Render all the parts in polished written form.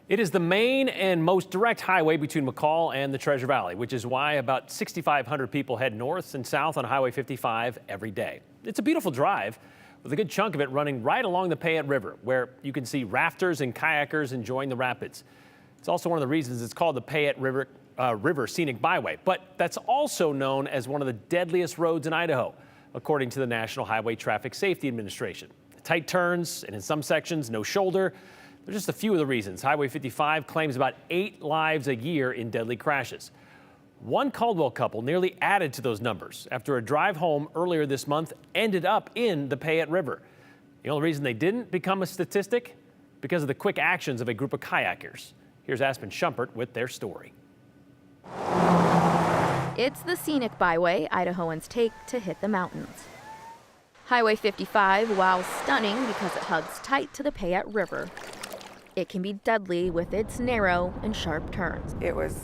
It is the main and most direct highway between McCall and the Treasure Valley, which is why about 6,500 people head north and south on Highway 55 every day. It's a beautiful drive, with a good chunk of it running right along the Payette River, where you can see rafters and kayakers enjoying the rapids. It's also one of the reasons it's called the Payette River Scenic Byway, but that's also known as one of the deadliest roads in Idaho, according to the National Highway Traffic Safety Administration. Tight turns, and in some sections, no shoulder. They're just a few of the reasons Highway 55 claims about 8 lives a year in deadly crashes. One Caldwell couple nearly added to those numbers after a drive home earlier this month ended up in the Payette River. The only reason they didn't become a statistic? Because of the quick actions of a group of kayakers. Here's Aspen Schumpert with their story. It's the scenic byway Idahoans take to hit the mountains. Highway 55, while stunning because it hugs tight to the Payette River, it can be deadly with its narrow and sharp turns. It was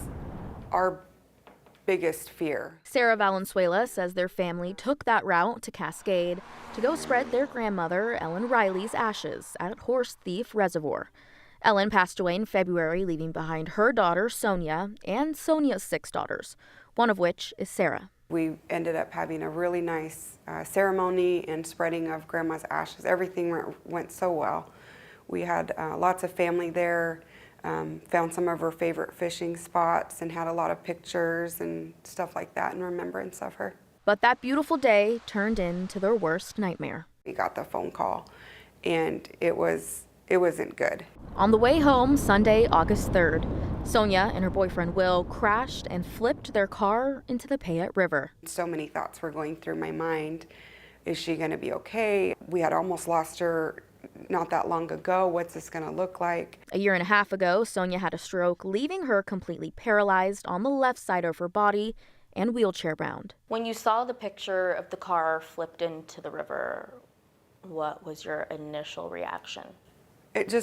our biggest fear. Sarah Valenzuelas says their family took that route to Cascade to go spread their grandmother, Ellen Riley's ashes at Horse Thief Reservoir. Ellen passed away in February, leaving behind her daughter, Sonia, and Sonia's 6 daughters, one of which is Sarah. We ended up having a really nice ceremony and spreading of Grandma's ashes. Everything went so well. We had lots of family there, found some of her favorite fishing spots, and had a lot of pictures and stuff like that in remembrance of her. But that beautiful day turned into their worst nightmare. We got the phone call, and it wasn't good. On the way home, Sunday, August 3rd, Sonia and her boyfriend Will crashed and flipped their car into the Payette River. So many thoughts were going through my mind. Is she going to be okay? We had almost lost her not that long ago. What's this going to look like? A year and a half ago, Sonia had a stroke, leaving her completely paralyzed on the left side of her body and wheelchair bound. When you saw the picture of the car flipped into the river, what was your initial reaction?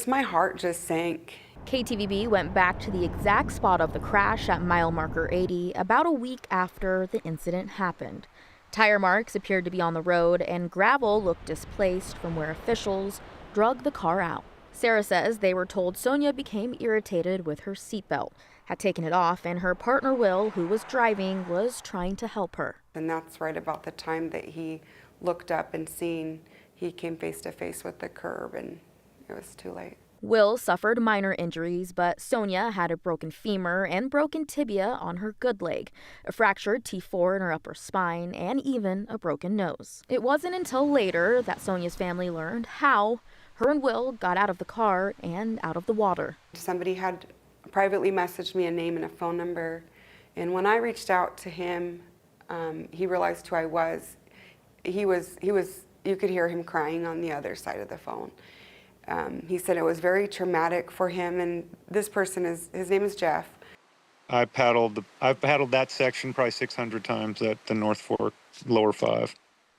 My heart just sank. KTVB went back to the exact spot of the crash at mile marker 80 about a week after the incident happened. Tire marks appeared to be on the road, and gravel looked displaced from where officials drug the car out. Sarah says they were told Sonia became irritated with her seatbelt, had taken it off, and her partner Will, who was driving, was trying to help her. And that's right about the time that he looked up and he came face to face with the curb, and it was too late. Will suffered minor injuries, but Sonia had a broken femur and broken tibia on her good leg, a fractured T4 in her upper spine, and even a broken nose. It wasn't until later that Sonia's family learned how her and Will got out of the car and out of the water. Somebody had privately messaged me a name and a phone number, and when I reached out to him, he realized who I was. You could hear him crying on the other side of the phone. He said it was very traumatic for him, and this person his name is Jeff. I've paddled that section probably 600 times at the North Fork, Lower 5.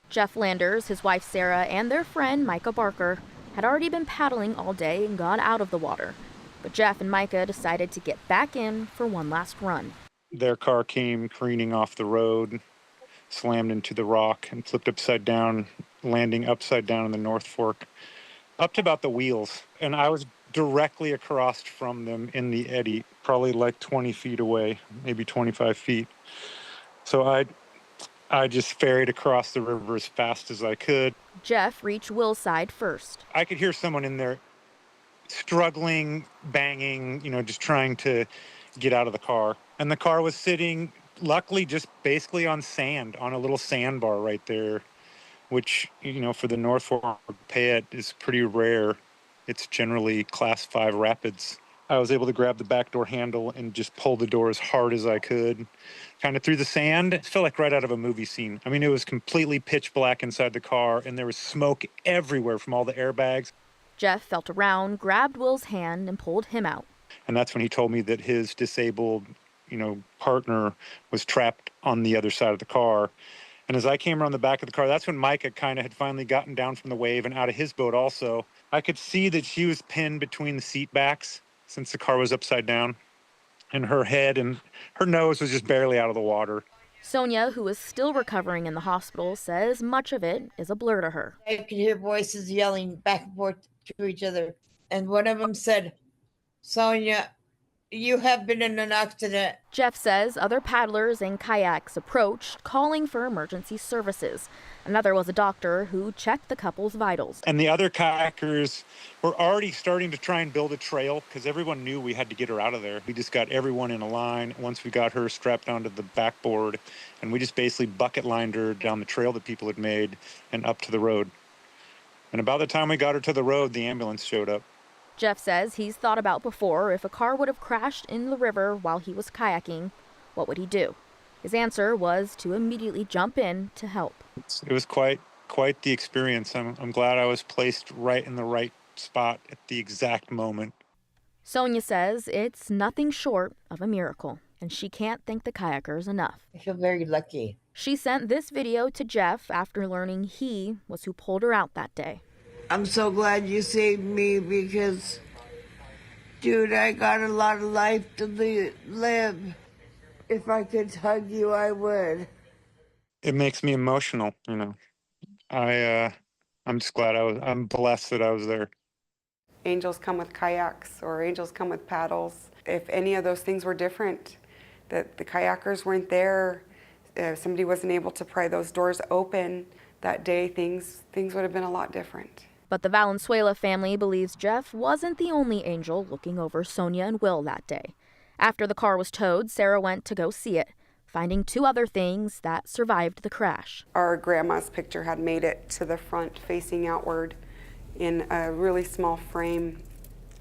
Jeff Landers, his wife Sarah, and their friend Micah Barker had already been paddling all day and got out of the water. But Jeff and Micah decided to get back in for one last run. Their car came careening off the road, slammed into the rock, and flipped upside down, landing upside down in the North Fork, up to about the wheels. And I was directly across from them in the eddy, probably like 20 feet away, maybe 25 feet. So I just ferried across the river as fast as I could. Jeff reached Will's side first. I could hear someone in there struggling, banging, just trying to get out of the car. And the car was sitting, luckily, just basically on sand, on a little sandbar right there, which, for the North Fork Payette is pretty rare. It's generally class 5 rapids. I was able to grab the back door handle and just pull the door as hard as I could, kind of through the sand. It felt like right out of a movie scene. I mean, it was completely pitch black inside the car, and there was smoke everywhere from all the airbags. Jeff felt around, grabbed Will's hand, and pulled him out. And that's when he told me that his disabled, partner was trapped on the other side of the car. And as I came around the back of the car, that's when Micah kind of had finally gotten down from the wave and out of his boat also. I could see that she was pinned between the seat backs since the car was upside down. And her head and her nose was just barely out of the water. Sonia, who is still recovering in the hospital, says much of it is a blur to her. I could hear voices yelling back and forth to each other. And one of them said, Sonia, you have been in an accident. Jeff says other paddlers and kayaks approached, calling for emergency services. Another was a doctor who checked the couple's vitals. And the other kayakers were already starting to try and build a trail because everyone knew we had to get her out of there. We just got everyone in a line once we got her strapped onto the backboard, and we just basically bucket lined her down the trail that people had made and up to the road. And about the time we got her to the road, the ambulance showed up. Jeff says he's thought about before if a car would have crashed in the river while he was kayaking, what would he do? His answer was to immediately jump in to help. It was quite the experience. I'm glad I was placed right in the right spot at the exact moment. Sonia says it's nothing short of a miracle, and she can't thank the kayakers enough. I feel very lucky. She sent this video to Jeff after learning he was who pulled her out that day. I'm so glad you saved me because, dude, I got a lot of life to live. If I could hug you, I would. It makes me emotional, you know. I'm just glad I'm blessed that I was there. Angels come with kayaks or angels come with paddles. If any of those things were different, that the kayakers weren't there, if somebody wasn't able to pry those doors open that day, things would have been a lot different. But the Valenzuela family believes Jeff wasn't the only angel looking over Sonia and Will that day. After the car was towed, Sarah went to go see it, finding two other things that survived the crash. Our grandma's picture had made it to the front facing outward in a really small frame.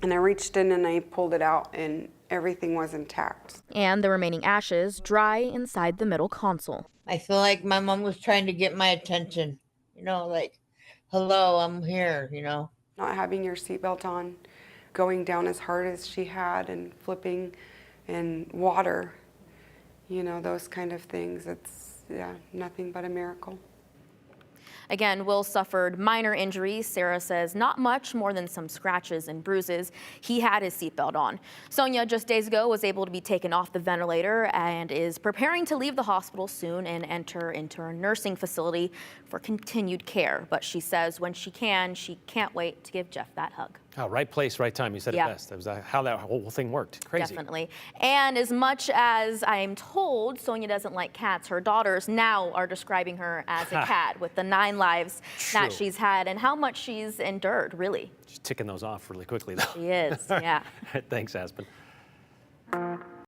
And I reached in and I pulled it out and everything was intact. And the remaining ashes dry inside the middle console. I feel like my mom was trying to get my attention. You know, like, hello, I'm here, you know. Not having your seatbelt on, going down as hard as she had and flipping in water, you know, those kind of things. It's, yeah, nothing but a miracle. Again, Will suffered minor injuries. Sarah says not much more than some scratches and bruises. He had his seatbelt on. Sonia, just days ago, was able to be taken off the ventilator and is preparing to leave the hospital soon and enter into a nursing facility for continued care. But she says when she can't wait to give Jeff that hug. Oh, right place, right time. You said Yeah. it best. That was how that whole thing worked. Crazy. Definitely. And as much as I'm told Sonia doesn't like cats, her daughters now are describing her as a cat with the 9 lives that True. she's had and how much she's endured, really. She's ticking those off really quickly, though. She is, yeah. Thanks, Aspen.